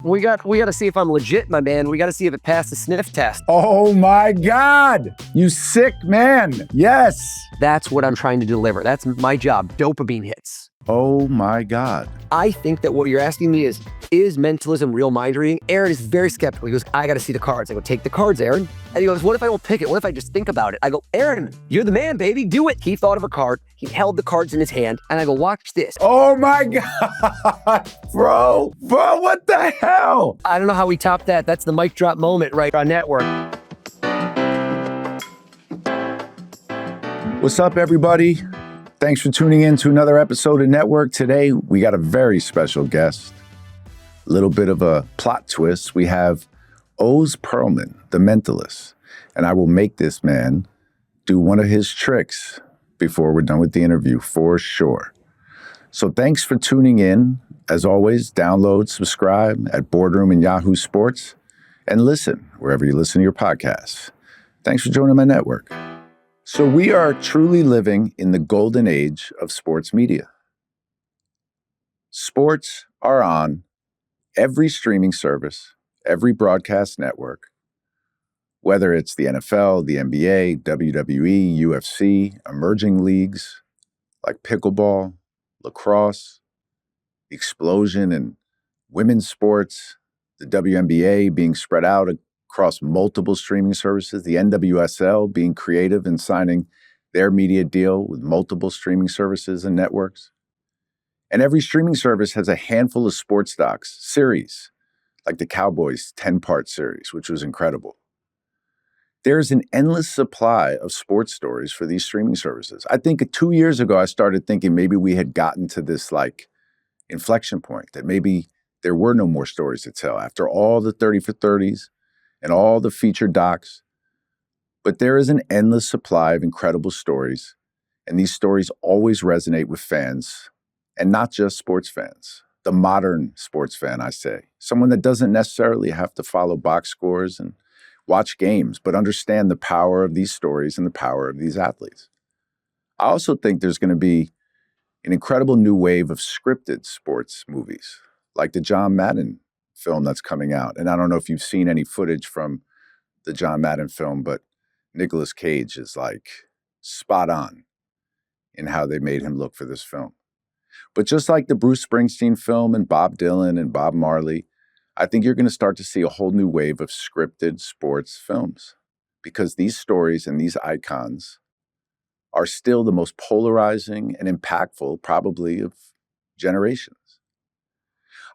We got to see if I'm legit, my man. We got to see if it passed the sniff test. Oh my God, you sick man. Yes. That's what I'm trying to deliver. That's my job, dopamine hits. Oh my God. I think that what you're asking me is mentalism real mind reading? Aaron is very skeptical. He goes, I got to see the cards. I go, take the cards, Aaron. And he goes, what if I don't pick it? What if I just think about it? I go, Aaron, you're the man, baby. Do it. He thought of a card. He held the cards in his hand. And I go, watch this. Oh my God, bro, what the hell? I don't know how we top that. That's the mic drop moment right on network. What's up, everybody? Thanks for tuning in to another episode of Network. Today, we got a very special guest. A little bit of a plot twist. We have Oz Pearlman, the Mentalist, and I will make this man do one of his tricks before we're done with the interview, for sure. So thanks for tuning in. As always, download, subscribe at Boardroom and Yahoo Sports, and listen wherever you listen to your podcasts. Thanks for joining my network. So we are truly living in the golden age of sports media. Sports are on every streaming service, every broadcast network, whether it's the NFL, the NBA, WWE, UFC, emerging leagues like pickleball, lacrosse, the explosion in women's sports, the WNBA being spread out across multiple streaming services, the NWSL being creative and signing their media deal with multiple streaming services and networks. And every streaming service has a handful of sports docs, series, like the Cowboys 10-part series, which was incredible. There's an endless supply of sports stories for these streaming services. I think 2 years ago, I started thinking maybe we had gotten to this inflection point, that maybe there were no more stories to tell after all the 30 for 30s and all the featured docs. But there is an endless supply of incredible stories, and these stories always resonate with fans, and not just sports fans. The modern sports fan, I say. Someone that doesn't necessarily have to follow box scores and watch games, but understand the power of these stories and the power of these athletes. I also think there's going to be an incredible new wave of scripted sports movies, like the John Madden film that's coming out. And I don't know if you've seen any footage from the John Madden film, but Nicolas Cage is spot on in how they made him look for this film. But just like the Bruce Springsteen film and Bob Dylan and Bob Marley, I think you're going to start to see a whole new wave of scripted sports films, because these stories and these icons are still the most polarizing and impactful, probably, of generations.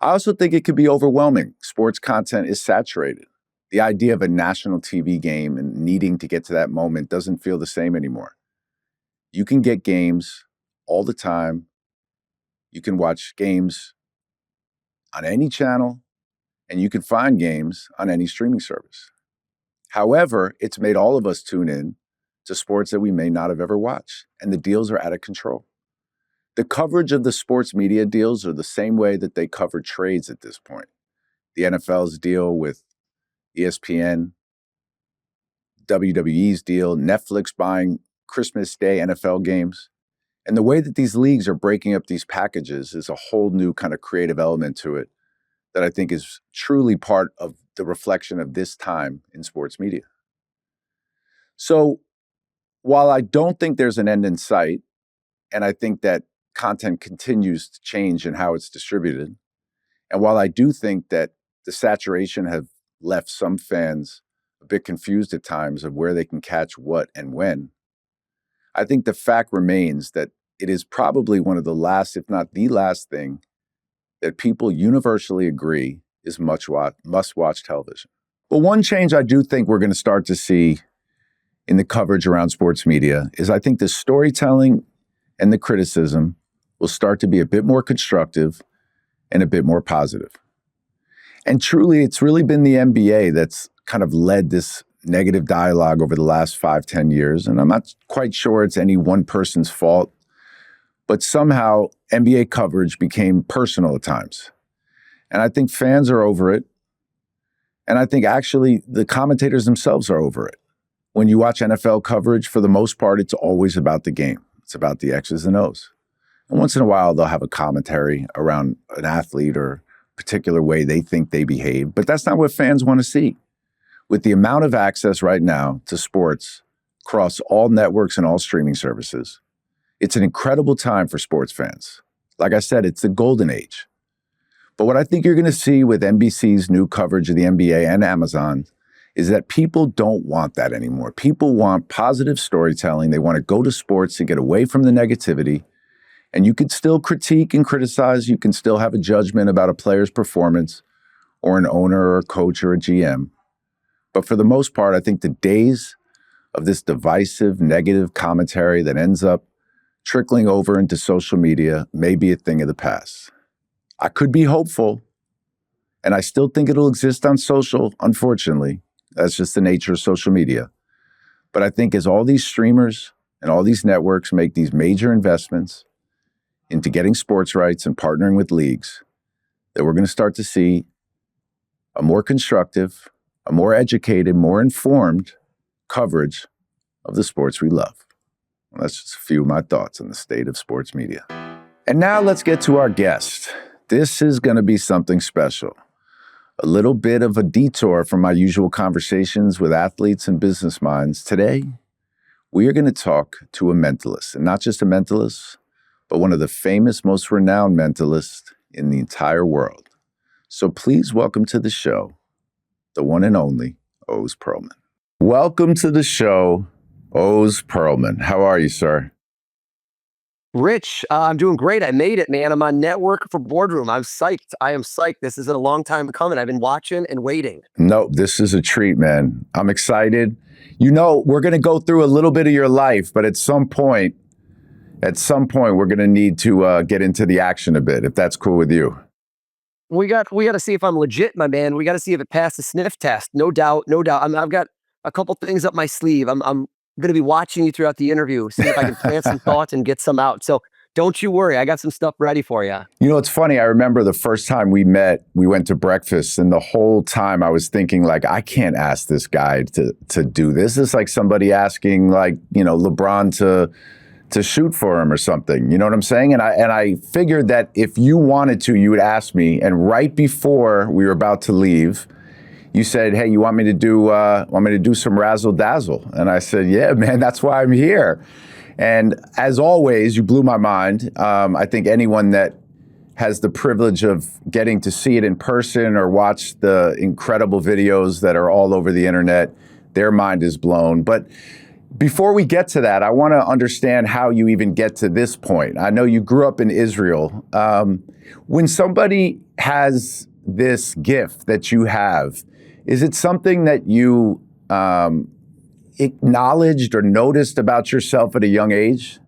I also think it could be overwhelming. Sports content is saturated. The idea of a national TV game and needing to get to that moment doesn't feel the same anymore. You can get games all the time. You can watch games on any channel, and you can find games on any streaming service. However, it's made all of us tune in to sports that we may not have ever watched, and the deals are out of control. The coverage of the sports media deals are the same way that they cover trades at this point. The NFL's deal with ESPN, WWE's deal, Netflix buying Christmas Day NFL games. And the way that these leagues are breaking up these packages is a whole new kind of creative element to it that I think is truly part of the reflection of this time in sports media. So while I don't think there's an end in sight, and I think that content continues to change in how it's distributed, and while I do think that the saturation have left some fans a bit confused at times of where they can catch what and when, I think the fact remains that it is probably one of the last, if not the last thing, that people universally agree is must-watch television. But one change I do think we're going to start to see in the coverage around sports media is I think the storytelling and the criticism will start to be a bit more constructive and a bit more positive. And truly, it's really been the NBA that's kind of led this negative dialogue over the last 5-10 years. And I'm not quite sure it's any one person's fault, but somehow NBA coverage became personal at times. And I think fans are over it. And I think actually the commentators themselves are over it. When you watch NFL coverage, for the most part, it's always about the game. It's about the X's and O's. And once in a while, they'll have a commentary around an athlete or particular way they think they behave, but that's not what fans want to see. With the amount of access right now to sports across all networks and all streaming services, it's an incredible time for sports fans. Like I said, it's the golden age. But what I think you're going to see with NBC's new coverage of the NBA and Amazon is that people don't want that anymore. People want positive storytelling. They want to go to sports to get away from the negativity. And you can still critique and criticize. You can still have a judgment about a player's performance or an owner or a coach or a GM. But for the most part, I think the days of this divisive, negative commentary that ends up trickling over into social media may be a thing of the past. I could be hopeful, and I still think it'll exist on social, unfortunately. That's just the nature of social media. But I think as all these streamers and all these networks make these major investments into getting sports rights and partnering with leagues, that we're going to start to see a more constructive, a more educated, more informed coverage of the sports we love. Well, that's just a few of my thoughts on the state of sports media. And now let's get to our guest. This is going to be something special. A little bit of a detour from my usual conversations with athletes and business minds. Today, we are going to talk to a mentalist, and not just a mentalist, but one of the famous, most renowned mentalists in the entire world. So please welcome to the show, the one and only Oz Pearlman. Welcome to the show, Oz Pearlman. How are you, sir? Rich, I'm doing great. I made it, man. I'm on network for Boardroom. I'm psyched. I am psyched. This is a long time coming. I've been watching and waiting. No, this is a treat, man. I'm excited. You know, we're going to go through a little bit of your life, but at some point, we're going to need to get into the action a bit, if that's cool with you. We got to see if I'm legit, my man. We got to see if it passed the sniff test. No doubt, no doubt. I've got a couple things up my sleeve. I'm going to be watching you throughout the interview, see if I can plant some thoughts and get some out. So don't you worry. I got some stuff ready for you. You know, it's funny. I remember the first time we met, we went to breakfast, and the whole time I was thinking, like, I can't ask this guy to do this. It's like somebody asking, like, you know, LeBron to shoot for him or something. You know what I'm saying? And I figured that if you wanted to, you would ask me. And right before we were about to leave, you said, "Hey, you want me to do some razzle dazzle?" And I said, "Yeah, man, that's why I'm here." And as always, you blew my mind. I think anyone that has the privilege of getting to see it in person or watch the incredible videos that are all over the internet, their mind is blown. But before we get to that, I want to understand how you even get to this point. I know you grew up in Israel. When somebody has this gift that you have, is it something that you acknowledged or noticed about yourself at a young age?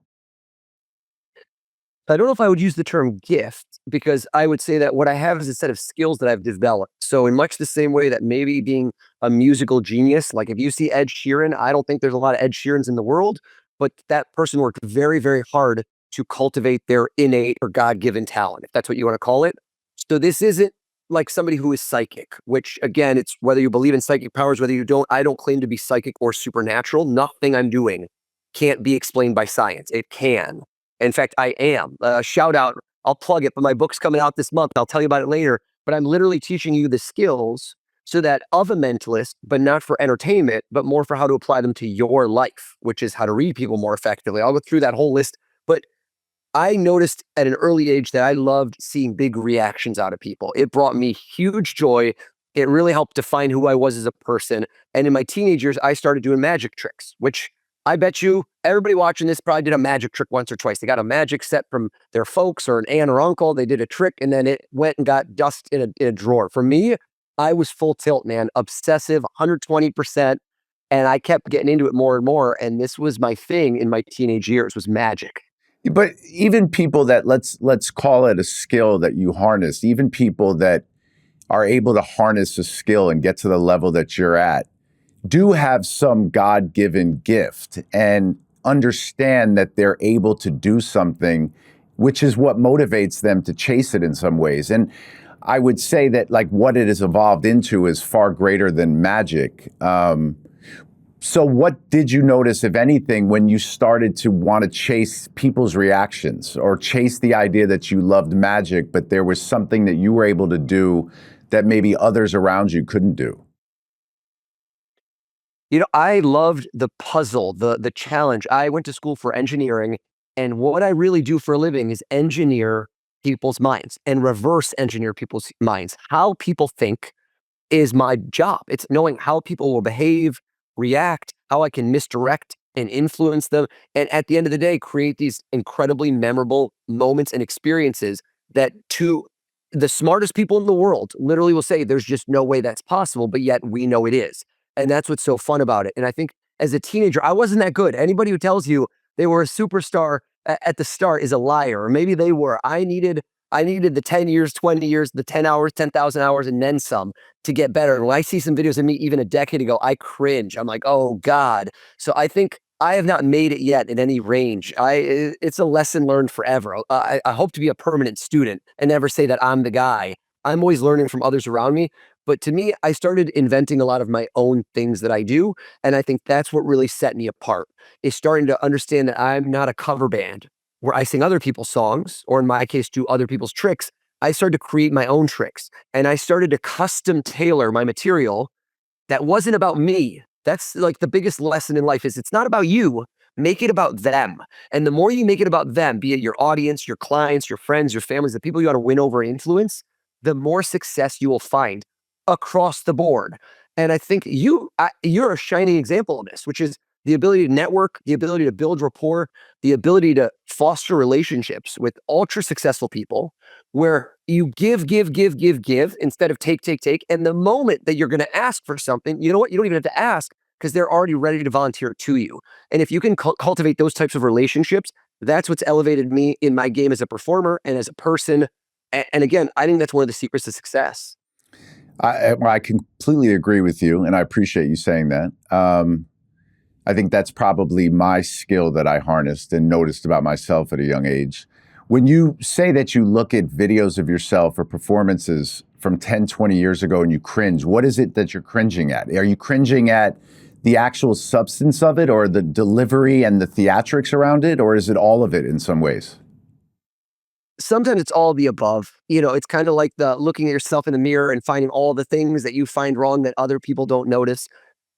I don't know if I would use the term gift, because I would say that what I have is a set of skills that I've developed. So in much the same way that maybe being a musical genius, like if you see Ed Sheeran, I don't think there's a lot of Ed Sheerans in the world, but that person worked very, very hard to cultivate their innate or God-given talent, if that's what you want to call it. So this isn't like somebody who is psychic, which again, it's whether you believe in psychic powers, whether you don't. I don't claim to be psychic or supernatural. Nothing I'm doing can't be explained by science. It can. In fact, I am. Shout out, I'll plug it, but my book's coming out this month. I'll tell you about it later. But I'm literally teaching you the skills so that of a mentalist, but not for entertainment, but more for how to apply them to your life, which is how to read people more effectively. I'll go through that whole list. But I noticed at an early age that I loved seeing big reactions out of people. It brought me huge joy. It really helped define who I was as a person. And in my teenage years, I started doing magic tricks, which I bet you everybody watching this probably did a magic trick once or twice. They got a magic set from their folks or an aunt or uncle. They did a trick and then it went and got dust in a drawer. For me, I was full tilt, man, obsessive, 120%. And I kept getting into it more and more. And this was my thing in my teenage years, was magic. But even people that let's call it a skill that you harness, even people that are able to harness a skill and get to the level that you're at, do have some God-given gift and understand that they're able to do something, which is what motivates them to chase it in some ways. And I would say that like what it has evolved into is far greater than magic. So what did you notice, if anything, when you started to want to chase people's reactions or chase the idea that you loved magic, but there was something that you were able to do that maybe others around you couldn't do? I loved the puzzle, the challenge. I went to school for engineering, and what I really do for a living is engineer people's minds and reverse engineer people's minds. How people think is my job. It's knowing how people will behave, react, how I can misdirect and influence them. And at the end of the day, create these incredibly memorable moments and experiences that to the smartest people in the world literally will say there's just no way that's possible, but yet we know it is. And that's what's so fun about it. And I think as a teenager, I wasn't that good. Anybody who tells you they were a superstar at the start is a liar, or maybe they were. I needed the 10 years, 20 years, the 10 hours, 10,000 hours, and then some to get better. And when I see some videos of me even a decade ago, I cringe. I'm like, oh God. So I think I have not made it yet in any range. It's a lesson learned forever. I hope to be a permanent student and never say that I'm the guy. I'm always learning from others around me. But to me, I started inventing a lot of my own things that I do. And I think that's what really set me apart, is starting to understand that I'm not a cover band where I sing other people's songs, or in my case, do other people's tricks. I started to create my own tricks, and I started to custom tailor my material that wasn't about me. That's like the biggest lesson in life is it's not about you. Make it about them. And the more you make it about them, be it your audience, your clients, your friends, your families, the people you want to win over and influence, the more success you will find across the board. And I think you're a shining example of this, which is the ability to network, the ability to build rapport, the ability to foster relationships with ultra successful people where you give instead of take, take, take. And the moment that you're going to ask for something, you know what? You don't even have to ask because they're already ready to volunteer to you. And if you can cultivate those types of relationships, that's what's elevated me in my game as a performer and as a person. And again, I think that's one of the secrets to success. I completely agree with you, and I appreciate you saying that. I think that's probably my skill that I harnessed and noticed about myself at a young age. When you say that you look at videos of yourself or performances from 10, 20 years ago and you cringe, what is it that you're cringing at? Are you cringing at the actual substance of it or the delivery and the theatrics around it, or is it all of it in some ways? Sometimes it's all the above. It's kind of like the looking at yourself in the mirror and finding all the things that you find wrong that other people don't notice.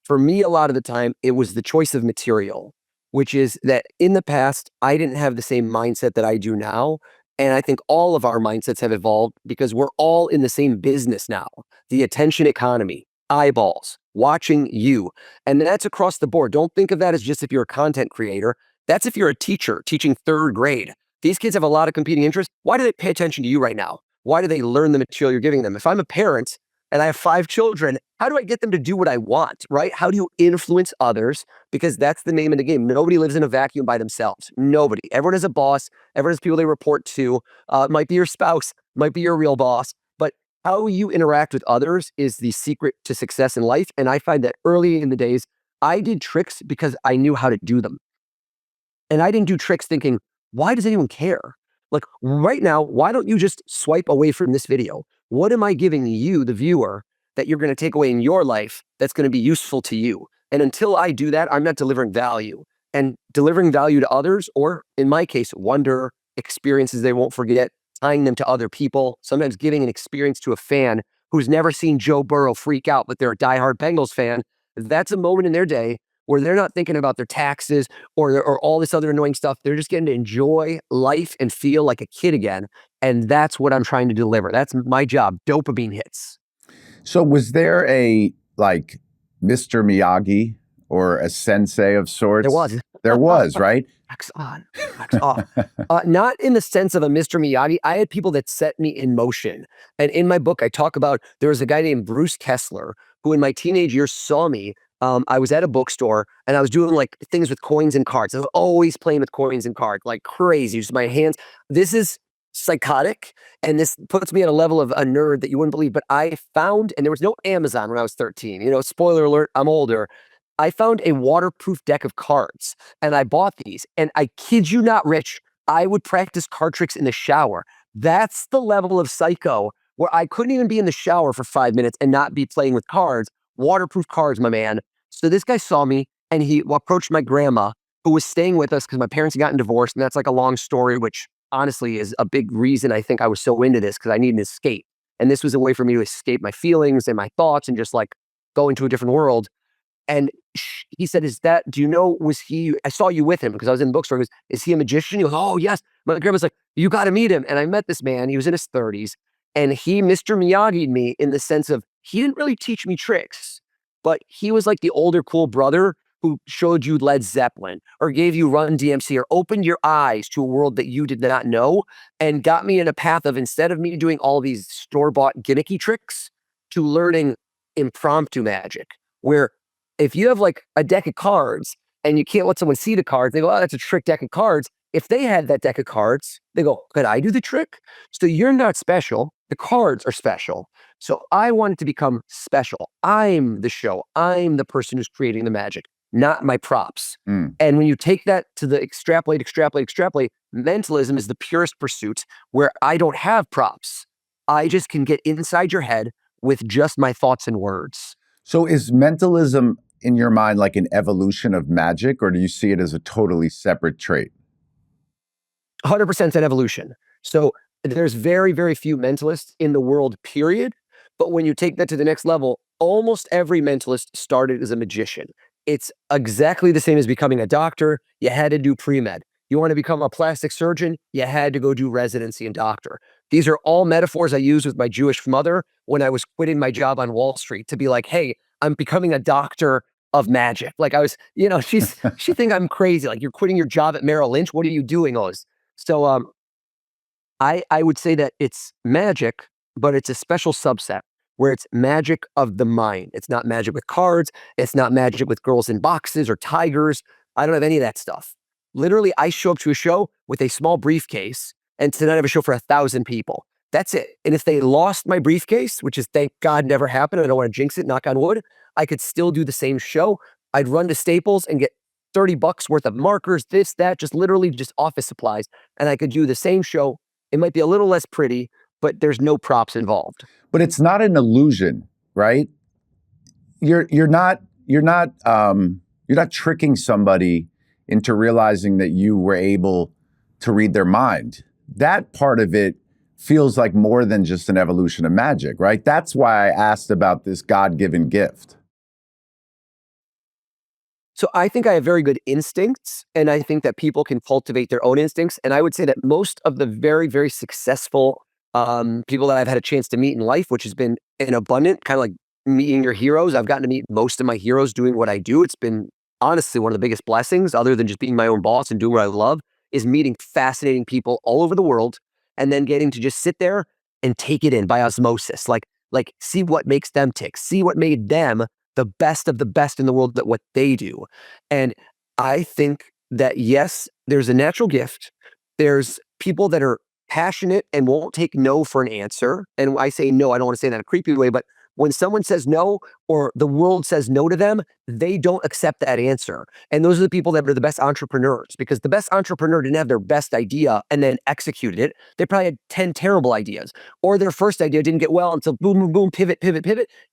For me, a lot of the time, it was the choice of material, which is that in the past, I didn't have the same mindset that I do now. And I think all of our mindsets have evolved because we're all in the same business now. The attention economy, eyeballs, watching you. And that's across the board. Don't think of that as just if you're a content creator. That's if you're a teacher teaching third grade. These kids have a lot of competing interests. Why do they pay attention to you right now? Why do they learn the material you're giving them? If I'm a parent and I have 5 children, how do I get them to do what I want, right? How do you influence others? Because that's the name of the game. Nobody lives in a vacuum by themselves. Nobody. Everyone has a boss. Everyone has people they report to. It might be your spouse, might be your real boss. But how you interact with others is the secret to success in life. And I find that early in the days, I did tricks because I knew how to do them. And I didn't do tricks thinking, why does anyone care? Like right now, why don't you just swipe away from this video? What am I giving you, the viewer, that you're going to take away in your life that's going to be useful to you? And until I do that, I'm not delivering value. And delivering value to others, or in my case, wonder, experiences they won't forget, tying them to other people, sometimes giving an experience to a fan who's never seen Joe Burrow freak out, but they're a diehard Bengals fan. That's a moment in their day where they're not thinking about their taxes or all this other annoying stuff. They're just getting to enjoy life and feel like a kid again. And that's what I'm trying to deliver. That's my job. Dopamine hits. So was there a like Mr. Miyagi or a sensei of sorts? There was. There was, right? Wax on, wax off. Not in the sense of a Mr. Miyagi. I had people that set me in motion. And in my book, I talk about there was a guy named Bruce Kessler who in my teenage years saw me. I was at a bookstore and I was doing like things with coins and cards. I was always playing with coins and cards like crazy. Just my hands. This is psychotic. And this puts me at a level of a nerd that you wouldn't believe. But I found, and there was no Amazon when I was 13. Spoiler alert, I'm older. I found a waterproof deck of cards and I bought these. And I kid you not, Rich, I would practice card tricks in the shower. That's the level of psycho where I couldn't even be in the shower for 5 minutes and not be playing with cards. Waterproof cards, my man. So this guy saw me and he approached my grandma, who was staying with us because my parents had gotten divorced. And that's like a long story, which honestly is a big reason I think I was so into this, because I needed an escape. And this was a way for me to escape my feelings and my thoughts and just like go into a different world. And he said, do you know, I saw you with him because I was in the bookstore. He goes, is he a magician? He goes, oh, yes. My grandma's like, you got to meet him. And I met this man. He was in his 30s. And he Mr. Miyagi'd me in the sense of he didn't really teach me tricks, but he was like the older cool brother who showed you Led Zeppelin or gave you Run DMC or opened your eyes to a world that you did not know and got me in a path of, instead of me doing all these store-bought gimmicky tricks, to learning impromptu magic, where if you have like a deck of cards and you can't let someone see the cards, they go, oh, that's a trick deck of cards. If they had that deck of cards, they go, could I do the trick? So you're not special. The cards are special. So I wanted to become special. I'm the show. I'm the person who's creating the magic, not my props. And when you take that to the extrapolate, mentalism is the purest pursuit where I don't have props. I just can get inside your head with just my thoughts and words. So is mentalism in your mind like an evolution of magic, or do you see it as a totally separate trait? 100% an evolution. So there's very, very few mentalists in the world, period. But when you take that to the next level, almost every mentalist started as a magician. It's exactly the same as becoming a doctor. You had to do pre-med. You want to become a plastic surgeon? You had to go do residency and doctor. These are all metaphors I used with my Jewish mother when I was quitting my job on Wall Street to be like, hey, I'm becoming a doctor of magic. Like I was, she think I'm crazy. Like, you're quitting your job at Merrill Lynch. What are you doing, Oz? So I would say that it's magic, but it's a special subset where it's magic of the mind. It's not magic with cards. It's not magic with girls in boxes or tigers. I don't have any of that stuff. Literally, I show up to a show with a small briefcase, and tonight I have a show for 1,000 people. That's it. And if they lost my briefcase, which is thank God never happened, I don't want to jinx it, knock on wood, I could still do the same show. I'd run to Staples and get $30 worth of markers, this, that, just literally just office supplies. And I could do the same show. It might be a little less pretty, but there's no props involved. But it's not an illusion, right? You're not tricking somebody into realizing that you were able to read their mind. That part of it feels like more than just an evolution of magic, right? That's why I asked about this God-given gift. So I think I have very good instincts, and I think that people can cultivate their own instincts. And I would say that most of the very, very successful people that I've had a chance to meet in life, which has been an abundant, kind of like meeting your heroes. I've gotten to meet most of my heroes doing what I do. It's been honestly one of the biggest blessings, other than just being my own boss and doing what I love, is meeting fascinating people all over the world and then getting to just sit there and take it in by osmosis. Like see what makes them tick, see what made them the best of the best in the world at what they do. And I think that, yes, there's a natural gift. There's people that are passionate and won't take no for an answer. And I say no, I don't want to say that in a creepy way, but when someone says no or the world says no to them, they don't accept that answer. And those are the people that are the best entrepreneurs, because the best entrepreneur didn't have their best idea and then executed it. They probably had 10 terrible ideas, or their first idea didn't get well until boom, boom, boom, pivot,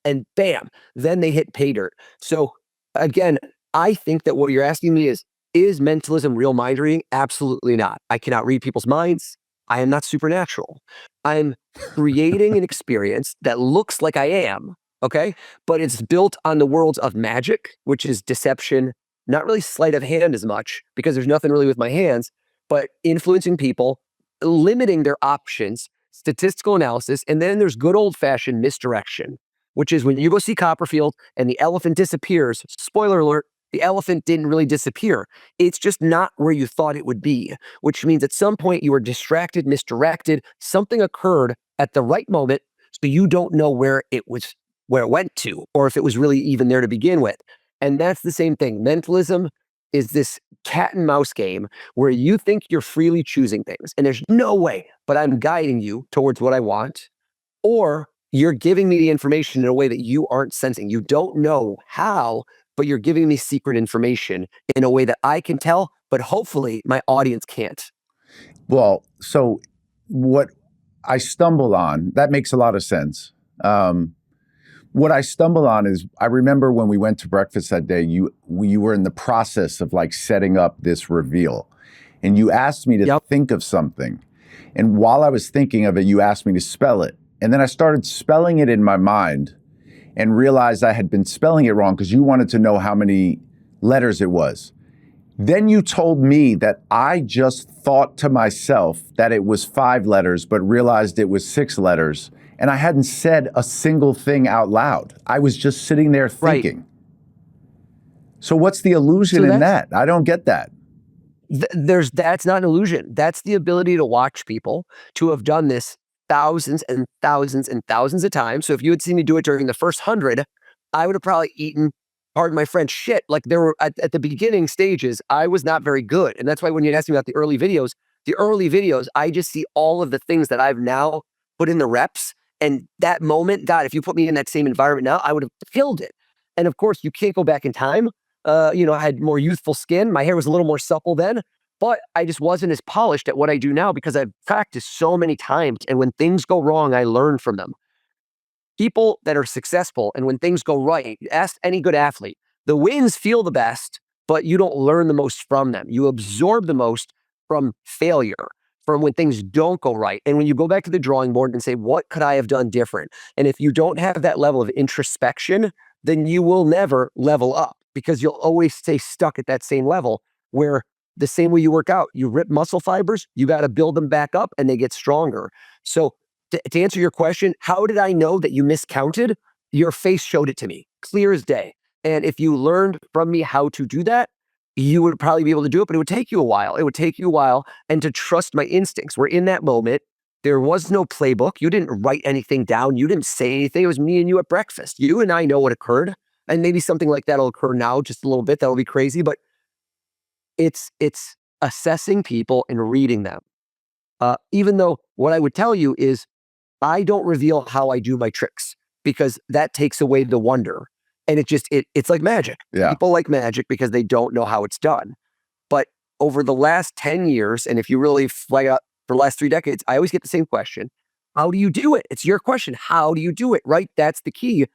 and bam, then they hit pay dirt. So again, I think that what you're asking me is mentalism real mind reading? Absolutely not. I cannot read people's minds. I am not supernatural. I'm creating an experience that looks like I am, okay? But it's built on the worlds of magic, which is deception, not really sleight of hand as much, because there's nothing really with my hands, but influencing people, limiting their options, statistical analysis, and then there's good old-fashioned misdirection, which is when you go see Copperfield and the elephant disappears, spoiler alert, the elephant didn't really disappear. It's just not where you thought it would be, which means at some point you were distracted, misdirected, something occurred at the right moment, so you don't know where it went to, or if it was really even there to begin with. And that's the same thing. Mentalism is this cat and mouse game where you think you're freely choosing things, and there's no way, but I'm guiding you towards what I want, or you're giving me the information in a way that you aren't sensing. You don't know how, but you're giving me secret information in a way that I can tell, but hopefully my audience can't. Well, so what I stumble on, that makes a lot of sense. But What I stumbled on is, I remember when we went to breakfast that day, you were in the process of like setting up this reveal, and you asked me to think of something. And while I was thinking of it, you asked me to spell it. And then I started spelling it in my mind and realized I had been spelling it wrong because you wanted to know how many letters it was. Then you told me that I just thought to myself that it was 5 letters, but realized it was 6 letters. And I hadn't said a single thing out loud. I was just sitting there thinking. Right. So what's the illusion in that? I don't get that. That's not an illusion. That's the ability to watch people, to have done this thousands and thousands and thousands of times. So if you had seen me do it during the first 100, I would have probably eaten, pardon my French, shit. Like there were at the beginning stages, I was not very good. And that's why when you asked me about the early videos, I just see all of the things that I've now put in the reps. And that moment, God, if you put me in that same environment now, I would have killed it. And of course, you can't go back in time. I had more youthful skin. My hair was a little more supple then, but I just wasn't as polished at what I do now because I've practiced so many times. And when things go wrong, I learn from them. People that are successful, and when things go right, ask any good athlete, the wins feel the best, but you don't learn the most from them. You absorb the most from failure, from when things don't go right. And when you go back to the drawing board and say, what could I have done different? And if you don't have that level of introspection, then you will never level up because you'll always stay stuck at that same level where the same way you work out, you rip muscle fibers, you got to build them back up and they get stronger. So to answer your question, how did I know that you miscounted? Your face showed it to me, clear as day. And if you learned from me how to do that, you would probably be able to do it, but it would take you a while. It would take you a while, and to trust my instincts. We're in that moment. There was no playbook. You didn't write anything down. You didn't say anything. It was me and you at breakfast. You and I know what occurred. And maybe something like that will occur now just a little bit. That'll be crazy, but it's assessing people and reading them. Even though what I would tell you is I don't reveal how I do my tricks because that takes away the wonder. And it's like magic. Yeah. People like magic because they don't know how it's done. But over the last 10 years, and if you really flag up for the last 3 decades, I always get the same question. How do you do it? It's your question. How do you do it? Right? That's the key.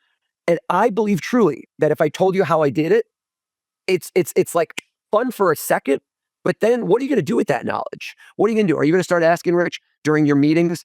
And I believe truly that if I told you how I did it, it's like fun for a second, but then what are you going to do with that knowledge? What are you going to do? Are you going to start asking, Rich, during your meetings,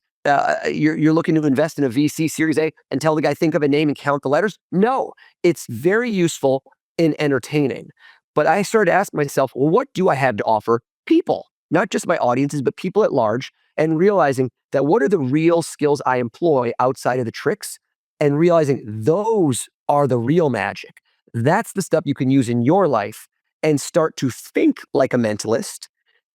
you're looking to invest in a VC Series A and tell the guy, think of a name and count the letters? No, it's very useful in entertaining. But I started to ask myself, well, what do I have to offer people? Not just my audiences, but people at large, and realizing that what are the real skills I employ outside of the tricks, and realizing those are the real magic. That's the stuff you can use in your life and start to think like a mentalist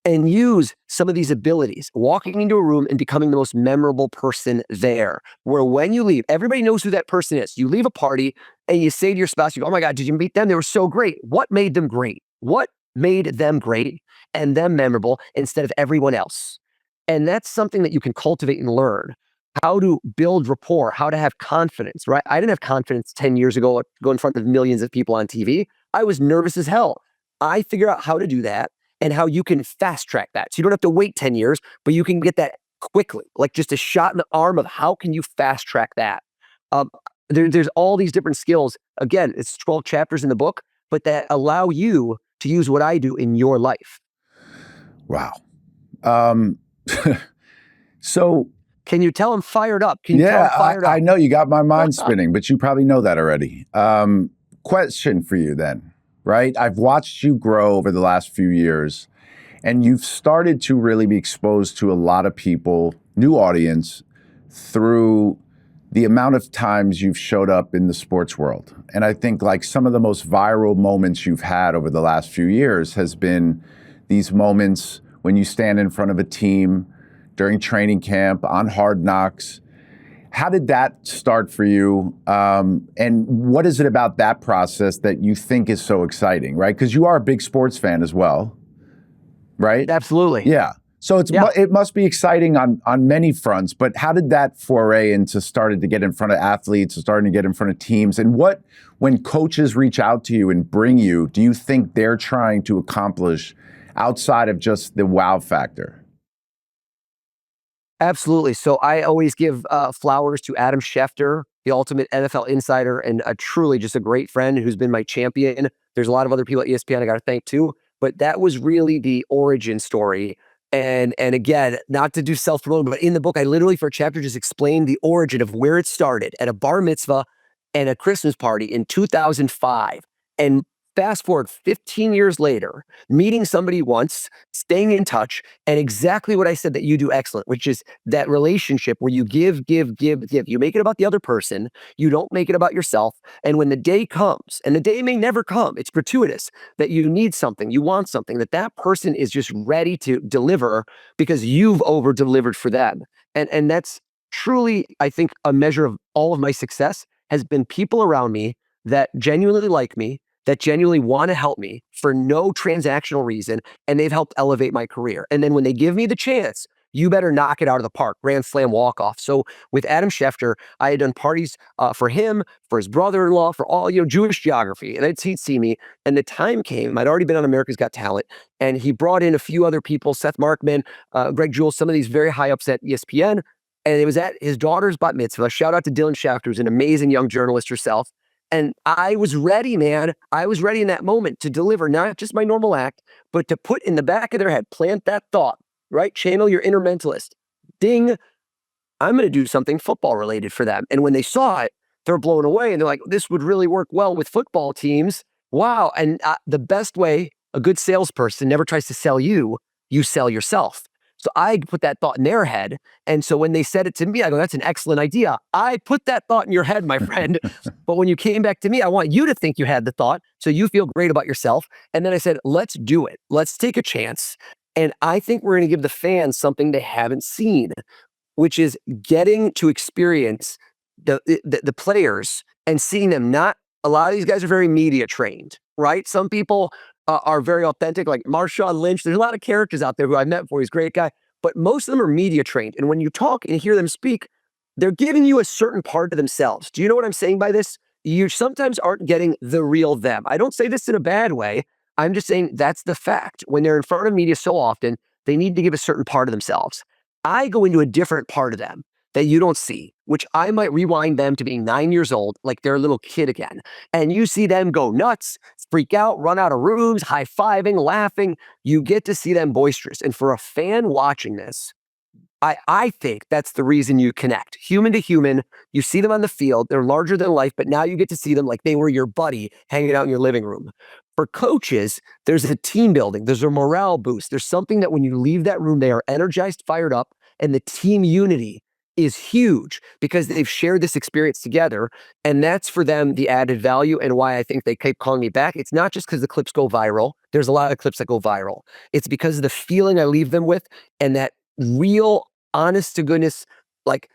and use some of these abilities, walking into a room and becoming the most memorable person there, where when you leave, everybody knows who that person is. You leave a party and you say to your spouse, you go, oh my God, did you meet them? They were so great. What made them great? What made them great and them memorable instead of everyone else? And that's something that you can cultivate and learn. How to build rapport, how to have confidence, right? I didn't have confidence 10 years ago, go in front of millions of people on TV. I was nervous as hell. I figure out how to do that and how you can fast track that. So you don't have to wait 10 years, but you can get that quickly, like just a shot in the arm of how can you fast track that? There's all these different skills. Again, it's 12 chapters in the book, but that allow you to use what I do in your life. Wow. So can you tell I'm fired up? Can you tell I'm fired up? I know you got my mind spinning, but you probably know that already. Question for you then, right? I've watched you grow over the last few years, and you've started to really be exposed to a lot of people, new audience, through the amount of times you've showed up in the sports world. And I think like some of the most viral moments you've had over the last few years has been these moments when you stand in front of a team during training camp, on Hard Knocks. How did that start for you? And what is it about that process that you think is so exciting, right? Because you are a big sports fan as well, right? Absolutely. Yeah. So it must be exciting on many fronts, but how did that foray into starting to get in front of athletes, starting to get in front of teams? And what, when coaches reach out to you and bring you, do you think they're trying to accomplish outside of just the wow factor? Absolutely. So I always give flowers to Adam Schefter, the ultimate NFL insider and a truly just a great friend who's been my champion. There's a lot of other people at ESPN I got to thank too, but that was really the origin story. And again, not to do self-promotion, but in the book, I literally for a chapter just explained the origin of where it started at a bar mitzvah and a Christmas party in 2005. And fast forward 15 years later, meeting somebody once, staying in touch, and exactly what I said that you do excellent, which is that relationship where you give, give, give, give. You make it about the other person. You don't make it about yourself. And when the day comes, and the day may never come, it's gratuitous, that you need something, you want something, that person is just ready to deliver because you've over-delivered for them. And that's truly, I think, a measure of all of my success has been people around me that genuinely like me, that genuinely want to help me for no transactional reason, and they've helped elevate my career. And then when they give me the chance, you better knock it out of the park, grand slam walk-off. So with Adam Schefter, I had done parties for him, for his brother-in-law, for all, Jewish geography. And he'd see me, and the time came, I'd already been on America's Got Talent, and he brought in a few other people, Seth Markman, Greg Jules, some of these very high-ups at ESPN, and it was at his daughter's bat mitzvah. Shout out to Dylan Schafter, who's an amazing young journalist herself. And I was ready, man. I was ready in that moment to deliver not just my normal act, but to put in the back of their head, plant that thought, right? Channel your inner mentalist. Ding, I'm going to do something football related for them. And when they saw it, they're blown away and they're like, this would really work well with football teams. Wow. And the best way a good salesperson never tries to sell you, you sell yourself. So I put that thought in their head. And so when they said it to me, I go, that's an excellent idea. I put that thought in your head, my friend. But when you came back to me, I want you to think you had the thought so you feel great about yourself. And then I said, let's do it. Let's take a chance. And I think we're going to give the fans something they haven't seen, which is getting to experience the players and seeing them. Not a lot of these guys are very media trained, right? Some people are very authentic, like Marshawn Lynch. There's a lot of characters out there who I've met before. He's a great guy, but most of them are media trained. And when you talk and hear them speak, they're giving you a certain part of themselves. Do you know what I'm saying by this? You sometimes aren't getting the real them. I don't say this in a bad way. I'm just saying that's the fact. When they're in front of media so often, they need to give a certain part of themselves. I go into a different part of them that you don't see, which I might rewind them to being 9 years old, like they're a little kid again. And you see them go nuts, freak out, run out of rooms, high-fiving, laughing. You get to see them boisterous. And for a fan watching this, I think that's the reason you connect. Human to human, you see them on the field, they're larger than life, but now you get to see them like they were your buddy hanging out in your living room. For coaches, there's a team building, there's a morale boost. There's something that when you leave that room, they are energized, fired up, and the team unity is huge because they've shared this experience together. And that's for them the added value and why I think they keep calling me back. It's not just because the clips go viral. There's a lot of clips that go viral. It's because of the feeling I leave them with and that real, honest to goodness, like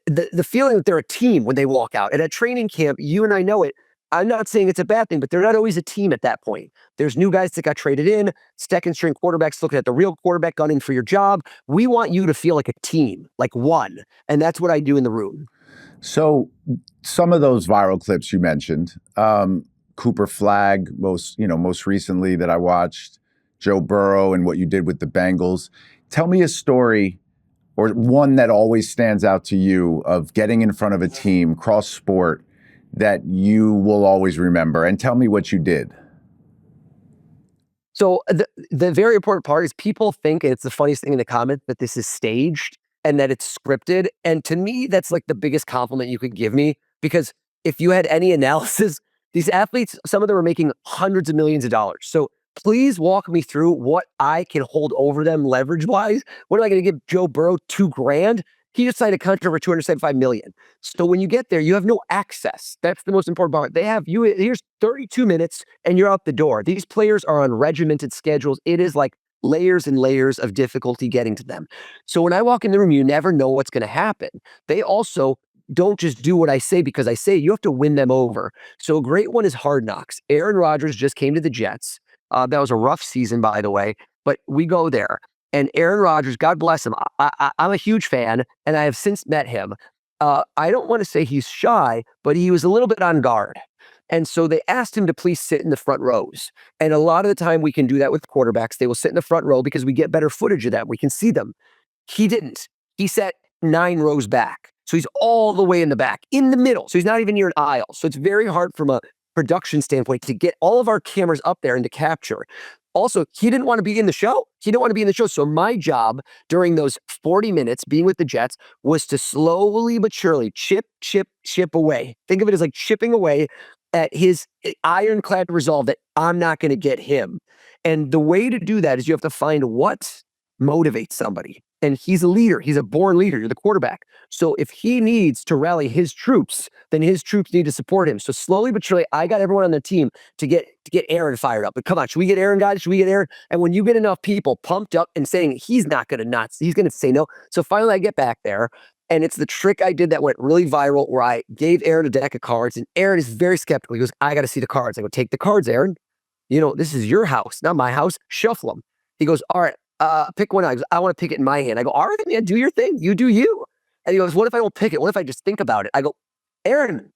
the feeling that they're a team when they walk out. At a training camp, you and I know it. I'm not saying it's a bad thing, but they're not always a team at that point. There's new guys that got traded in, second string quarterbacks looking at the real quarterback gunning for your job. We want you to feel like a team, like one. And that's what I do in the room. So some of those viral clips you mentioned, Cooper Flag, most recently that I watched, Joe Burrow and what you did with the Bengals. Tell me a story or one that always stands out to you of getting in front of a team cross sport that you will always remember, and tell me what you did. So the very important part is people think, and it's the funniest thing in the comments, that this is staged and that it's scripted. And to me, that's like the biggest compliment you could give me, because if you had any analysis, these athletes, some of them are making hundreds of millions of dollars. So please walk me through what I can hold over them leverage-wise. What am I going to give Joe Burrow $2,000? He just signed a contract for $275 million. So when you get there, you have no access. That's the most important part. They have you. Here's 32 minutes, and you're out the door. These players are on regimented schedules. It is like layers and layers of difficulty getting to them. So when I walk in the room, you never know what's going to happen. They also don't just do what I say because I say it. You have to win them over. So a great one is Hard Knocks. Aaron Rodgers just came to the Jets. That was a rough season, by the way, but we go there. And Aaron Rodgers, God bless him, I'm a huge fan, and I have since met him. I don't want to say he's shy, but he was a little bit on guard. And so they asked him to please sit in the front rows. And a lot of the time we can do that with quarterbacks. They will sit in the front row because we get better footage of them. We can see them. He didn't. He sat 9 rows back. So he's all the way in the back, in the middle. So he's not even near an aisle. So it's very hard from a production standpoint to get all of our cameras up there and to capture. Also, he didn't want to be in the show. He didn't want to be in the show. So my job during those 40 minutes being with the Jets was to slowly but surely chip away. Think of it as like chipping away at his ironclad resolve that I'm not going to get him. And the way to do that is you have to find what motivates somebody. And he's a leader. He's a born leader. You're the quarterback. So if he needs to rally his troops, then his troops need to support him. So slowly but surely, I got everyone on the team to get Aaron fired up. But come on, should we get Aaron, guys? Should we get Aaron? And when you get enough people pumped up and saying he's not going to nuts, he's going to say no. So finally, I get back there. And it's the trick I did that went really viral where I gave Aaron a deck of cards. And Aaron is very skeptical. He goes, I got to see the cards. I go, take the cards, Aaron. You know, this is your house, not my house. Shuffle them. He goes, all right. Pick one. I want to pick it in my hand. I go, all right, man, do your thing. You do you. And he goes, what if I don't pick it? What if I just think about it? I go, Aaron,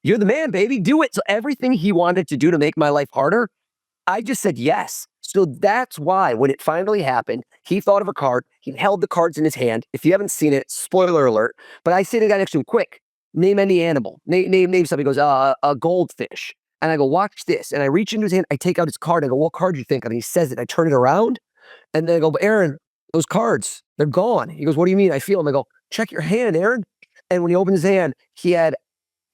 you're the man, baby. Do it. So everything he wanted to do to make my life harder, I just said yes. So that's why when it finally happened, he thought of a card. He held the cards in his hand. If you haven't seen it, spoiler alert. But I say to the guy next to him, quick, name any animal. Name something. He goes, a goldfish. And I go, watch this. And I reach into his hand. I take out his card. I go, what card do you think of? And he says it. I turn it around. And then I go, but Aaron, those cards, they're gone. He goes, what do you mean? I feel them. I go, check your hand, Aaron. And when he opened his hand, he had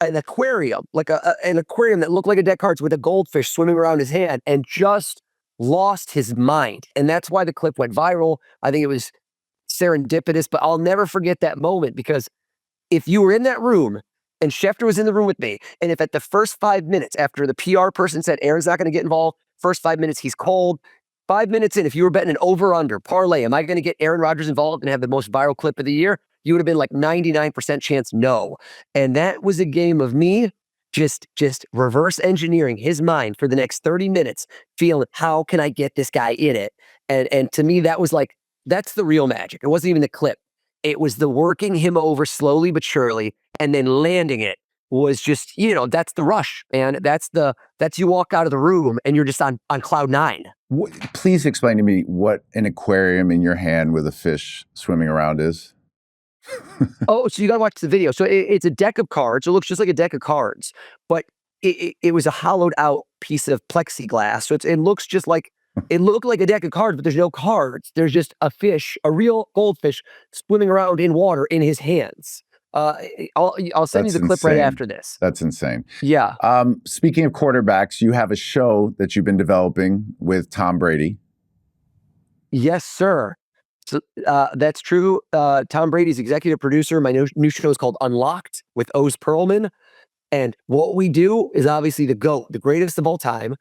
an aquarium, like an aquarium that looked like a deck of cards with a goldfish swimming around his hand and just lost his mind. And that's why the clip went viral. I think it was serendipitous, but I'll never forget that moment because if you were in that room and Schefter was in the room with me, and if at the first 5 minutes after the PR person said Aaron's not going to get involved, first 5 minutes he's cold, 5 minutes in, if you were betting an over-under parlay, am I going to get Aaron Rodgers involved and have the most viral clip of the year? You would have been like 99% chance no. And that was a game of me just reverse engineering his mind for the next 30 minutes, feeling how can I get this guy in it? And to me, that was like, that's the real magic. It wasn't even the clip. It was the working him over slowly but surely and then landing it was just, you know, that's the rush, man. That's you walk out of the room and you're just on cloud nine. Please explain to me what an aquarium in your hand with a fish swimming around is. Oh, so you got to watch the video. So it's a deck of cards. It looks just like a deck of cards, but it was a hollowed out piece of plexiglass. So it looks just like, it looked like a deck of cards, but there's no cards. There's just a fish, a real goldfish swimming around in water in his hands. I'll send you the clip right after this. That's insane. Yeah. Speaking of quarterbacks, you have a show that you've been developing with Tom Brady. Yes, sir. So that's true. Tom Brady's executive producer. My new show is called Unlocked with Oz Pearlman. And what we do is obviously the GOAT, the greatest of all time.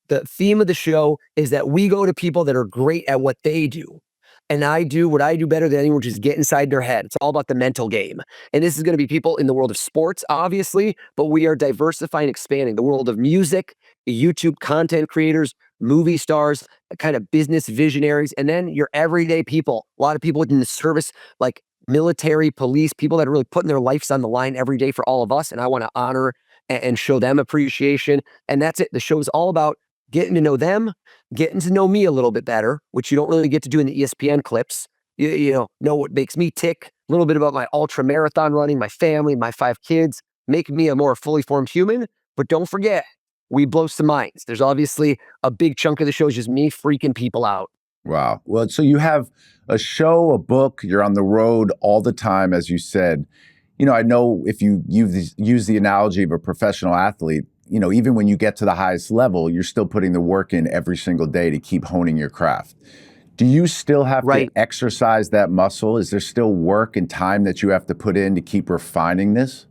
The theme of the show is that we go to people that are great at what they do. And I do what I do better than anyone, which is get inside their head. It's all about the mental game. And this is going to be people in the world of sports, obviously, but we are diversifying, expanding the world of music, YouTube content creators, movie stars, kind of business visionaries, and then your everyday people. A lot of people within the service, like military, police, people that are really putting their lives on the line every day for all of us. And I want to honor and show them appreciation. And that's it. The show is all about getting to know them, getting to know me a little bit better, which you don't really get to do in the ESPN clips. You know what makes me tick, a little bit about my ultra marathon running, my family, my 5 kids, make me a more fully formed human. But don't forget, we blow some minds. There's obviously a big chunk of the show is just me freaking people out. Wow. Well, so you have a show, a book, you're on the road all the time, as you said. You know, I know if you use the analogy of a professional athlete, you know, even when you get to the highest level, you're still putting the work in every single day to keep honing your craft. Do you still have to exercise that muscle? Is there still work and time that you have to put in to keep refining this?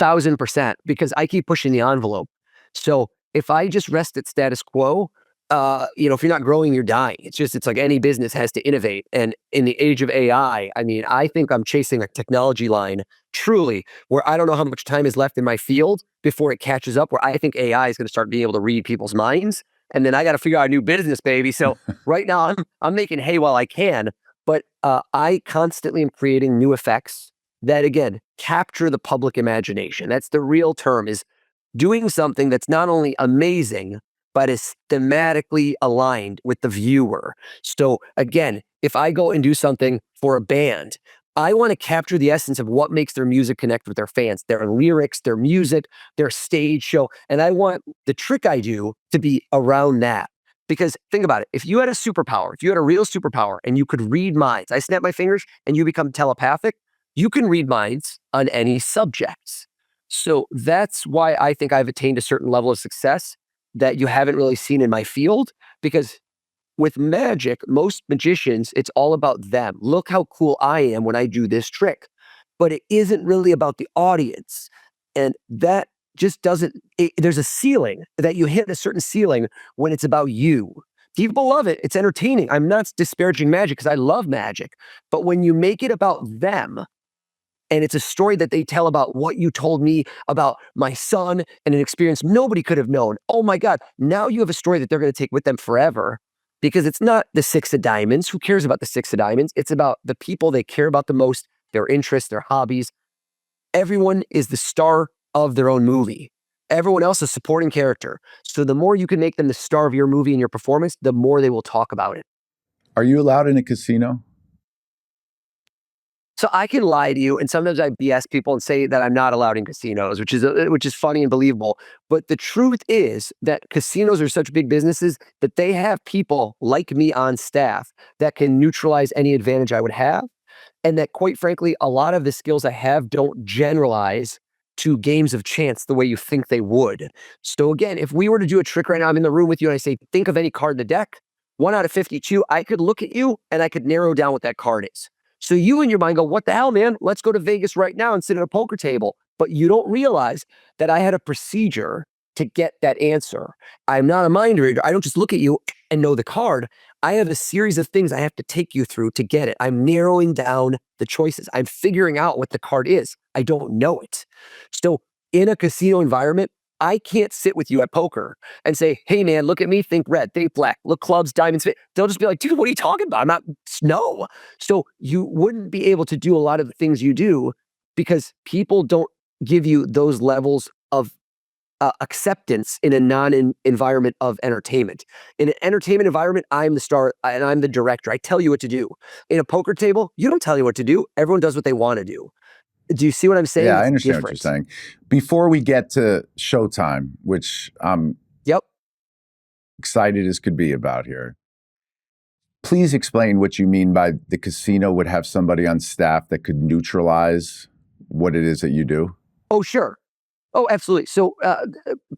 1,000%, because I keep pushing the envelope. So if I just rest at status quo, you know, if you're not growing, you're dying. It's like any business has to innovate. And in the age of AI, I mean, I think I'm chasing a technology line truly where I don't know how much time is left in my field before it catches up, where I think AI is going to start being able to read people's minds. And then I got to figure out a new business, baby. So right now I'm making hay while I can, but I constantly am creating new effects that, again, capture the public imagination. That's the real term, is doing something that's not only amazing, but is thematically aligned with the viewer. So again, if I go and do something for a band, I want to capture the essence of what makes their music connect with their fans, their lyrics, their music, their stage show. And I want the trick I do to be around that. Because think about it. If you had a superpower, if you had a real superpower and you could read minds, I snap my fingers and you become telepathic, you can read minds on any subjects. So that's why I think I've attained a certain level of success that you haven't really seen in my field. Because with magic, most magicians, it's all about them. Look how cool I am when I do this trick. But it isn't really about the audience. And that just doesn't, there's a ceiling that you hit a certain ceiling when it's about you. People love it. It's entertaining. I'm not disparaging magic because I love magic. But when you make it about them, and it's a story that they tell about what you told me about my son and an experience nobody could have known. Oh my God. Now you have a story that they're going to take with them forever because it's not the six of diamonds. Who cares about the six of diamonds? It's about the people they care about the most, their interests, their hobbies. Everyone is the star of their own movie. Everyone else is a supporting character. So the more you can make them the star of your movie and your performance, the more they will talk about it. Are you allowed in a casino? So I can lie to you, and sometimes I BS people and say that I'm not allowed in casinos, which is funny and believable. But the truth is that casinos are such big businesses that they have people like me on staff that can neutralize any advantage I would have, and that quite frankly, a lot of the skills I have don't generalize to games of chance the way you think they would. So again, if we were to do a trick right now, I'm in the room with you and I say, think of any card in the deck, 1 out of 52, I could look at you and I could narrow down what that card is. So you in your mind go, what the hell, man? Let's go to Vegas right now and sit at a poker table. But you don't realize that I had a procedure to get that answer. I'm not a mind reader. I don't just look at you and know the card. I have a series of things I have to take you through to get it. I'm narrowing down the choices. I'm figuring out what the card is. I don't know it. So in a casino environment, I can't sit with you at poker and say, hey man, look at me, think red, think black, look clubs, diamonds. They'll just be like, dude, what are you talking about? I'm not, no. So you wouldn't be able to do a lot of the things you do because people don't give you those levels of acceptance in a non-environment of entertainment. In an entertainment environment, I'm the star and I'm the director. I tell you what to do. In a poker table, you don't tell you what to do. Everyone does what they want to do. Do you see what I'm saying? Yeah, It's I understand different. what you're saying. Before we get to showtime, which I'm excited as could be about here, please explain what you mean by the casino would have somebody on staff that could neutralize what it is that you do. Oh, sure. Oh, absolutely. So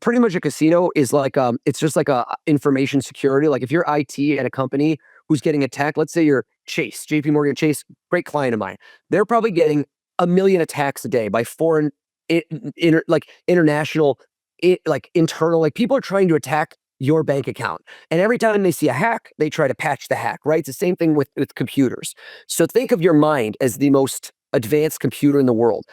pretty much a casino is like, it's just like a information security. Like if you're IT at a company who's getting attacked, let's say you're Chase, JP Morgan Chase, great client of mine. They're probably getting 1 million attacks a day by foreign, international, internal, like people are trying to attack your bank account. And every time they see a hack, they try to patch the hack, right? It's the same thing with computers. So think of your mind as the most advanced computer in the world.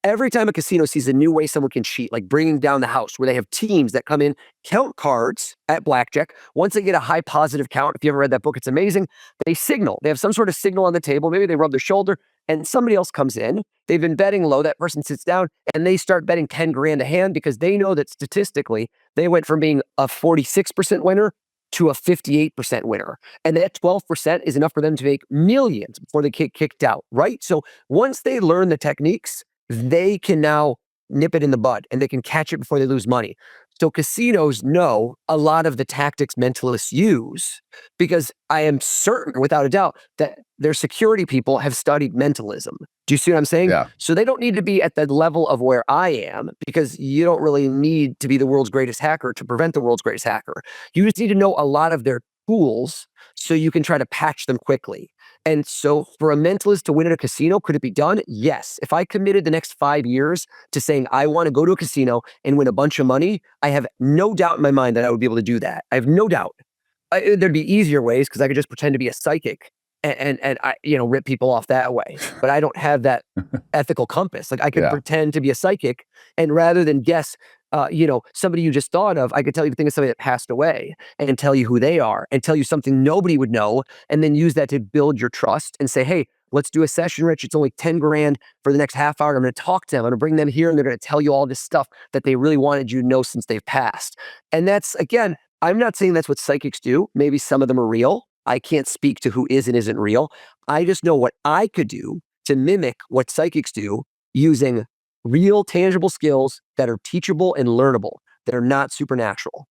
Every time a casino sees a new way someone can cheat, like bringing down the house, where they have teams that come in, count cards at blackjack. Once they get a high positive count, if you ever read that book, it's amazing. They signal. They have some sort of signal on the table. Maybe they rub their shoulder and somebody else comes in. They've been betting low. That person sits down and they start betting 10 grand a hand because they know that statistically they went from being a 46% winner to a 58% winner. And that 12% is enough for them to make millions before they get kicked out, right? So once they learn the techniques, they can now nip it in the bud and they can catch it before they lose money. So casinos know a lot of the tactics mentalists use because I am certain, without a doubt, that their security people have studied mentalism. Do you see what I'm saying? Yeah. So they don't need to be at the level of where I am because you don't really need to be the world's greatest hacker to prevent the world's greatest hacker. You just need to know a lot of their tools so you can try to patch them quickly. And so for a mentalist to win at a casino, could it be done? Yes. If I committed the next 5 years to saying, I want to go to a casino and win a bunch of money, I have no doubt in my mind that I would be able to do that. I have no doubt. There'd be easier ways because I could just pretend to be a psychic and I, rip people off that way. But I don't have that ethical compass. Like I could pretend to be a psychic and rather than guess somebody you just thought of, I could tell you the thing of somebody that passed away and tell you who they are and tell you something nobody would know and then use that to build your trust and say, hey, let's do a session, Rich. It's only 10 grand for the next half hour. I'm going to talk to them. I'm going to bring them here and they're going to tell you all this stuff that they really wanted you to know since they've passed. And that's, again, I'm not saying that's what psychics do. Maybe some of them are real. I can't speak to who is and isn't real. I just know what I could do to mimic what psychics do using real tangible skills that are teachable and learnable, that are not supernatural.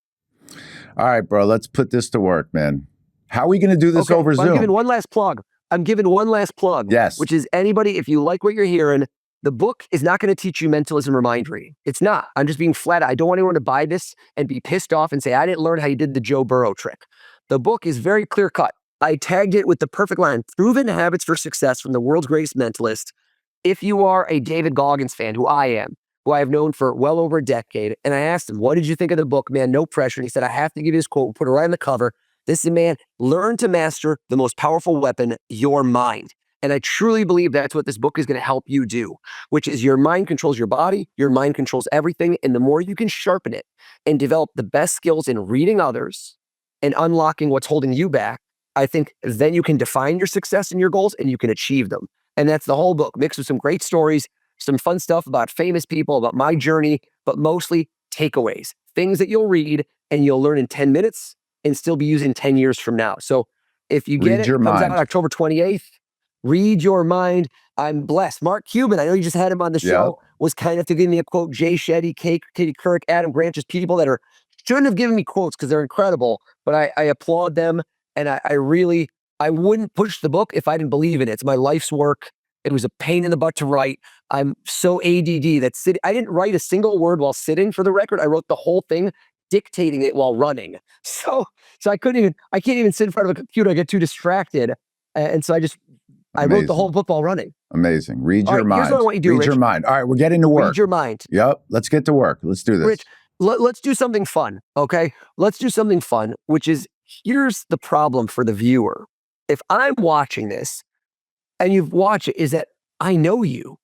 All right, bro, let's put this to work, man. How are we going to do this over Zoom? I'm giving one last plug. Yes. Which is anybody, if you like what you're hearing, the book is not going to teach you mentalism or mind reading. It's not. I'm just being flat. I don't want anyone to buy this and be pissed off and say, I didn't learn how you did the Joe Burrow trick. The book is very clear cut. I tagged it with the perfect line, proven habits for success from the world's greatest mentalist. If you are a David Goggins fan, who I am, who I have known for well over a decade, and I asked him, what did you think of the book, man? No pressure. And he said, I have to give you this quote, put it right on the cover. This is, man, learn to master the most powerful weapon, your mind. And I truly believe that's what this book is going to help you do, which is your mind controls your body, your mind controls everything. And the more you can sharpen it and develop the best skills in reading others and unlocking what's holding you back, I think then you can define your success and your goals and you can achieve them. And that's the whole book, mixed with some great stories, some fun stuff about famous people, about my journey, but mostly takeaways, things that you'll read and you'll learn in 10 minutes and still be using 10 years from now. So if you get it, it comes out October 28th. Read your mind. I'm blessed. Mark Cuban, I know you just had him on the show, was kind enough to give me a quote. Jay Shetty, Katie Couric, Adam Grant, just people that shouldn't have given me quotes because they're incredible, but I applaud them. And I wouldn't push the book if I didn't believe in it. It's my life's work. It was a pain in the butt to write. I'm so ADD that I didn't write a single word while sitting, for the record. I wrote the whole thing, dictating it while running. So I can't even sit in front of a computer. I get too distracted. And so I wrote the whole book while running. Amazing. Read your mind. Here's what I want you to do, Read Rich. your mind. All right, we're getting to work. Read your mind. Yep. Let's get to work. Let's do this. Rich, let's do something fun, okay? Let's do something fun, which is, here's the problem for the viewer. If I'm watching this and you've watched it, is that I know you.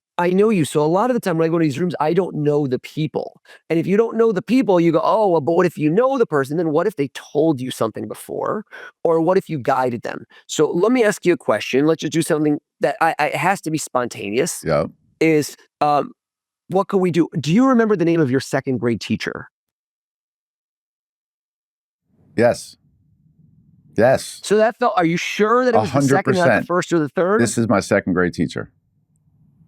So a lot of the time when I go to these rooms, I don't know the people. And if you don't know the people, you go, oh, well, but what if you know the person? Then what if they told you something before? Or what if you guided them? So let me ask you a question. Let's just do something that it has to be spontaneous. Yeah. Is, what can we do? Do you remember the name of your second grade teacher? Yes. So are you sure that it was 100%. The second, not the first or the third? This is my second grade teacher.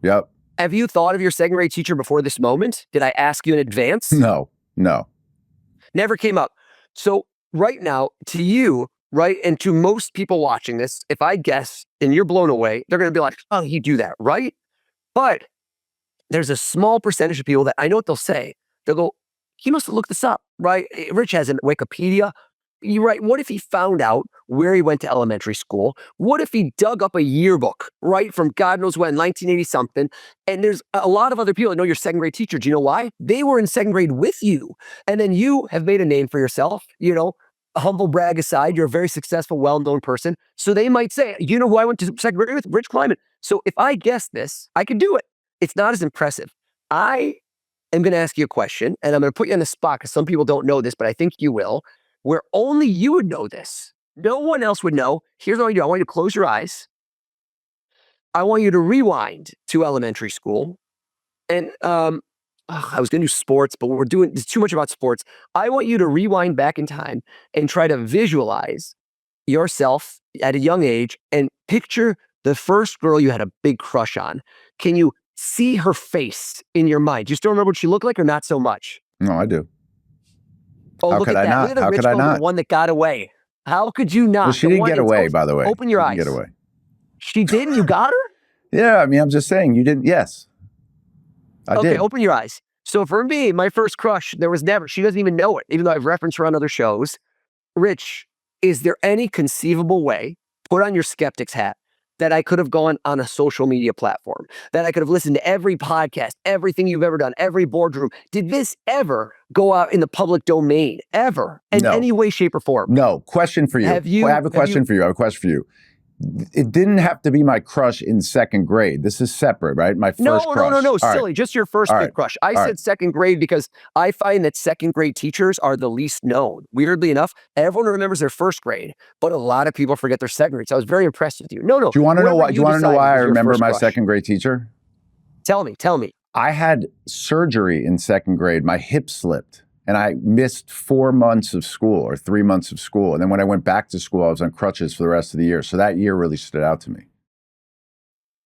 Yep. Have you thought of your second grade teacher before this moment? Did I ask you in advance? No. Never came up. So right now, to you, right, and to most people watching this, if I guess and you're blown away, they're going to be like, oh, he'd do that, right? But there's a small percentage of people that I know what they'll say. They'll go, he must have looked this up, right? Rich has a Wikipedia. You're right. What if he found out where he went to elementary school? What if he dug up a yearbook, right, from God knows when, 1980 something? And there's a lot of other people that know your second grade teacher. Do you know why? They were in second grade with you. And then you have made a name for yourself, a humble brag aside, you're a very successful, well-known person. So they might say, you know who I went to second grade with? Rich Kleiman. So if I guess this, I can do it. It's not as impressive. I am going to ask you a question, and I'm going to put you on the spot because some people don't know this, but I think you will, where only you would know this. No one else would know. Here's what I do. I want you to close your eyes. I want you to rewind to elementary school. And I was going to do sports, but it's too much about sports. I want you to rewind back in time and try to visualize yourself at a young age and picture the first girl you had a big crush on. Can you see her face in your mind? Do you still remember what she looked like or not so much? No, I do. Oh, look at that. Look at the rich girl, the one that got away. How could you not? Well, she didn't get away, by the way. Open your eyes. She didn't get away. She didn't? You got her? Yeah, I mean, I'm just saying, you didn't. Yes, I did. Okay, open your eyes. So for me, my first crush, there was never, she doesn't even know it, even though I've referenced her on other shows. Rich, is there any conceivable way, put on your skeptic's hat, that I could have gone on a social media platform, that I could have listened to every podcast, everything you've ever done, every boardroom? Did this ever go out in the public domain, ever, in any way, shape, or form? No. Question for you. I have a question for you. It didn't have to be my crush in second grade. This is separate, right? My first crush. No, silly. Just your first big crush. I said second grade because I find that second grade teachers are the least known. Weirdly enough, everyone remembers their first grade, but a lot of people forget their second grade. So I was very impressed with you. No. Do you want to know why? Do you want to know why I remember my second grade teacher? Tell me. I had surgery in second grade. My hip slipped. And I missed 4 months of school or 3 months of school. And then when I went back to school, I was on crutches for the rest of the year. So that year really stood out to me.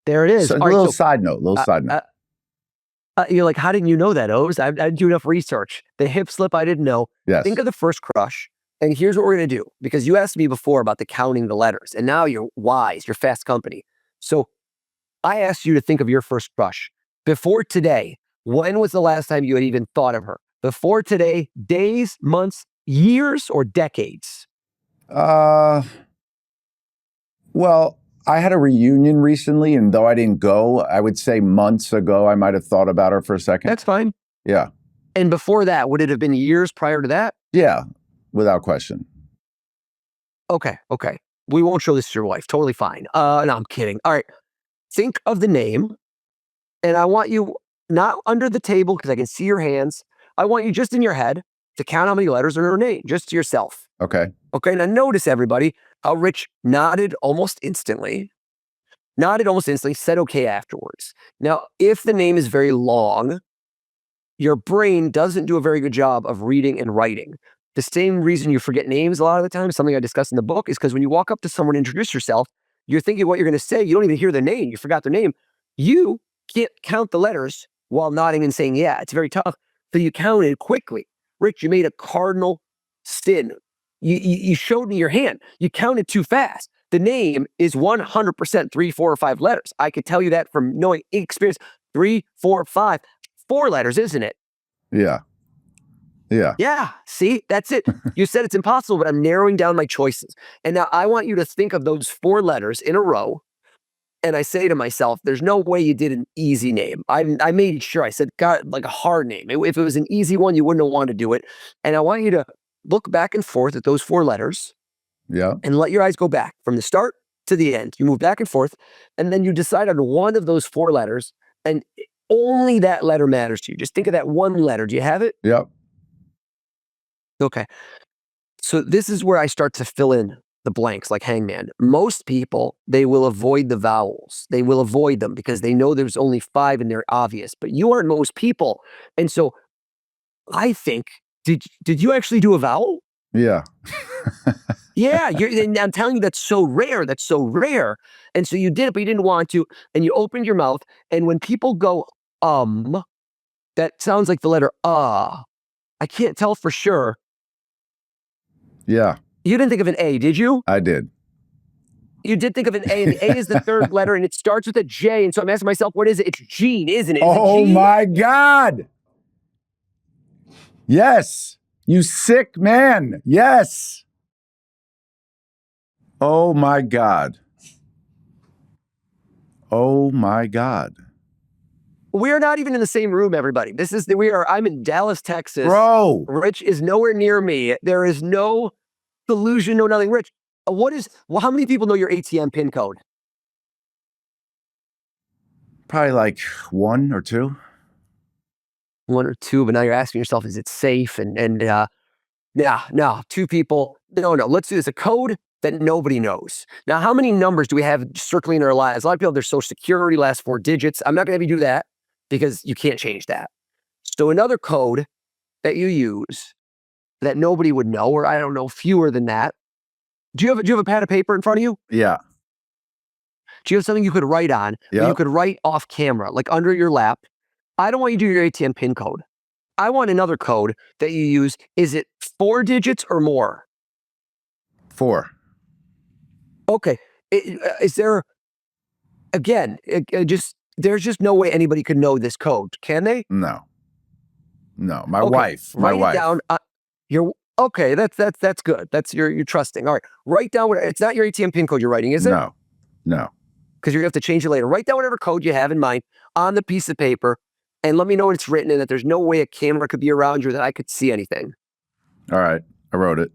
There it is. So, All right, little side note. You're like, how didn't you know that, Oz? I didn't do enough research. The hip slip, I didn't know. Yes. Think of the first crush. And here's what we're going to do. Because you asked me before about the counting the letters. And now you're wise. You're fast company. So I asked you to think of your first crush. Before today, when was the last time you had even thought of her? Before today, days, months, years, or decades? Well, I had a reunion recently, and though I didn't go, I would say months ago, I might have thought about her for a second. That's fine. Yeah. And before that, would it have been years prior to that? Yeah, without question. Okay. We won't show this to your wife. Totally fine. No, I'm kidding. All right. Think of the name, and I want you not under the table because I can see your hands. I want you just in your head to count how many letters are in her name, just to yourself. Okay. Okay. Now notice, everybody, how Rich nodded almost instantly, said okay afterwards. Now, if the name is very long, your brain doesn't do a very good job of reading and writing. The same reason you forget names a lot of the time, something I discussed in the book, is because when you walk up to someone and introduce yourself, you're thinking what you're going to say. You don't even hear their name. You forgot their name. You can't count the letters while nodding and saying, yeah, it's very tough. So you counted quickly. Rich, you made a cardinal sin. You showed me your hand. You counted too fast. The name is 100% 3, 4, or 5 letters. I could tell you that from knowing experience. 3, 4, 5, 4 letters, isn't it? Yeah. Yeah. See, that's it. You said it's impossible, but I'm narrowing down my choices. And now I want you to think of those 4 letters in a row. And I say to myself, there's no way you did an easy name. I made sure. I said, God, like a hard name. If it was an easy one, you wouldn't have wanted to do it. And I want you to look back and forth at those 4 letters. Yeah. And let your eyes go back from the start to the end. You move back and forth. And then you decide on one of those 4 letters. And only that letter matters to you. Just think of that one letter. Do you have it? Yep. Okay. So this is where I start to fill in the blanks like hangman. Most people, they will avoid the vowels. They will avoid them because they know there's only 5 and they're obvious. But you aren't most people. And so I think, did you actually do a vowel? Yeah. Yeah, and I'm telling you, that's so rare. And so you did it, but you didn't want to. And you opened your mouth. And when people go, that sounds like the letter I can't tell for sure. Yeah. You didn't think of an A, did you? I did. You did think of an A, and the A is the 3rd letter, and it starts with a J. And so I'm asking myself, what is it? It's Gene, isn't it? Oh my God. Yes. You sick man. Yes. Oh my God. Oh my God. We're not even in the same room, everybody. I'm in Dallas, Texas. Bro. Rich is nowhere near me. There is no collusion, no nothing. Rich, how many people know your ATM PIN code? Probably like 1 or 2. 1 or 2, but now you're asking yourself, is it safe? No, 2 people. No, let's do this. A code that nobody knows. Now, how many numbers do we have circling our lives? A lot of people have their social security, last 4 digits. I'm not going to have you do that because you can't change that. So another code that you use that nobody would know, or I don't know, fewer than that. Do you have a pad of paper in front of you? Yeah. Do you have something you could write on? Yeah. You could write off camera, like under your lap. I don't want you to do your ATM PIN code. I want another code that you use. Is it 4 digits or more? 4. Okay. Is there, again, there's just no way anybody could know this code, can they? No. My wife. Write it down. Okay. That's good. You're trusting. All right. Write down it's not your ATM PIN code you're writing, is it? No. Because you're going to have to change it later. Write down whatever code you have in mind on the piece of paper and let me know when it's written and that there's no way a camera could be around you or that I could see anything. All right. I wrote it.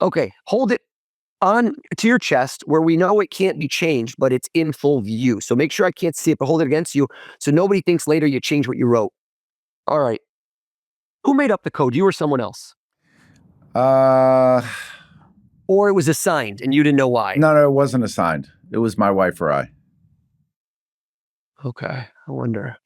Okay. Hold it on to your chest where we know it can't be changed, but it's in full view. So make sure I can't see it, but hold it against you so nobody thinks later you changed what you wrote. All right. Who made up the code? You or someone else? Or it was assigned and you didn't know why? No, it wasn't assigned. It was my wife or I. Okay. I wonder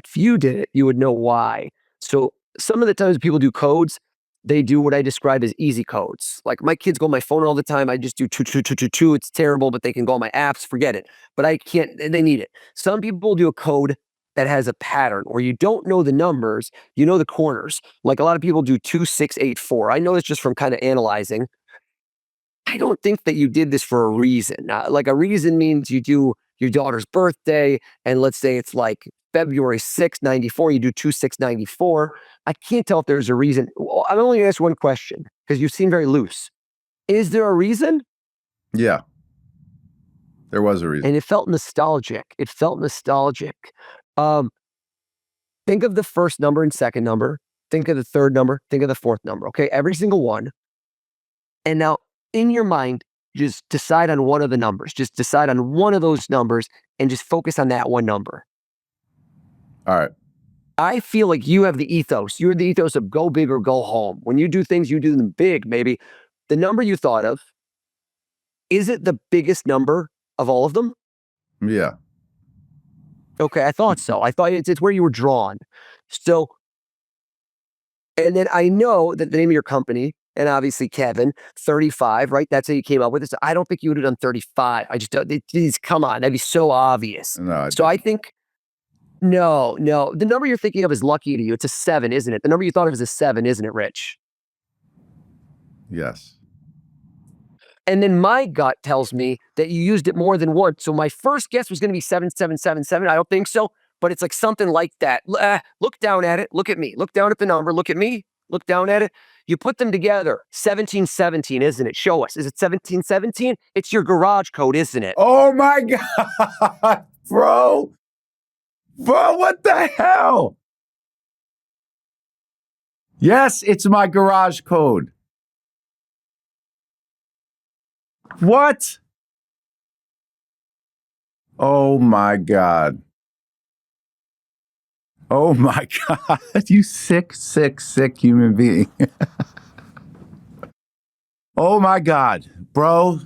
if you did it, you would know why. So some of the times people do codes, they do what I describe as easy codes. Like my kids go on my phone all the time. I just do 22222. It's terrible, but they can go on my apps, forget it. But I can't, they need it. Some people do a code that has a pattern where you don't know the numbers, you know the corners. Like a lot of people do 2684. I know this just from kind of analyzing. I don't think that you did this for a reason. Like a reason means you do your daughter's birthday, and let's say it's like February 6th, 94, you do 2694. I can't tell if there's a reason. Well, I'm only going to ask one question because you seem very loose. Is there a reason? Yeah, there was a reason. And it felt nostalgic. Think of the first number and second number. Think of the third number. Think of the fourth number. Okay, every single one. And now in your mind, just decide on one of the numbers. Just decide on one of those numbers and just focus on that one number. All right. I feel like you have the ethos. You're the ethos of go big or go home. When you do things, you do them big, maybe. The number you thought of, is it the biggest number of all of them? Yeah. Okay, I thought so. I thought it's where you were drawn. So, and then I know that the name of your company, and obviously Kevin, 35, right? That's how you came up with it. So I don't think you would have done 35. I just don't, come on, that'd be so obvious. No, so I think, no. The number you're thinking of is lucky to you. It's a 7, isn't it? The number you thought of is a 7, isn't it, Rich? Yes. And then my gut tells me that you used it more than once. So my first guess was going to be 7777. I don't think so, but it's like something like that. Look down at it. Look at me. Look down at the number. Look at me. Look down at it. You put them together. 1717, isn't it? Show us. Is it 1717? It's your garage code, isn't it? Oh my God, bro. Bro, what the hell? Yes, it's my garage code. What? Oh my God. Oh my God. You sick human being. Oh my God, bro.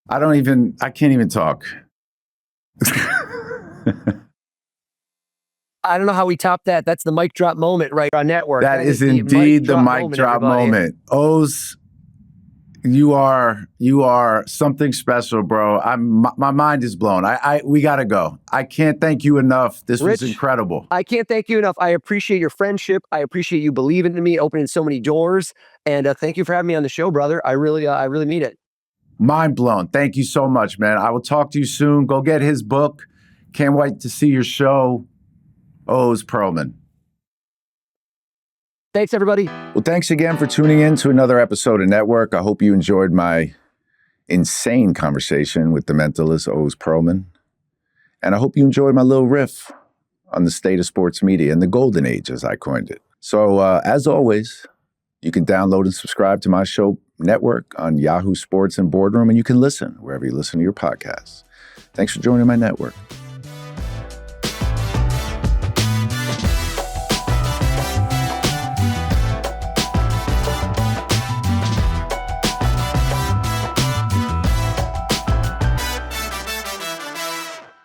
I can't even talk. I don't know how we top that. That's the mic drop moment right on network. That is indeed the mic drop moment. Oz, you are something special, bro. My mind is blown. We gotta go. I can't thank you enough. This Rich, was incredible. I can't thank you enough. I appreciate your friendship. I appreciate you believing in me, opening so many doors. And thank you for having me on the show, brother. I really mean it. Mind blown. Thank you so much, man. I will talk to you soon. Go get his book. Can't wait to see your show. Oz Pearlman. Thanks, everybody. Well, thanks again for tuning in to another episode of Network. I hope you enjoyed my insane conversation with the mentalist Oz Pearlman. And I hope you enjoyed my little riff on the state of sports media and the golden age, as I coined it. So, as always, you can download and subscribe to my show Network on Yahoo Sports and Boardroom, and you can listen wherever you listen to your podcasts. Thanks for joining my network.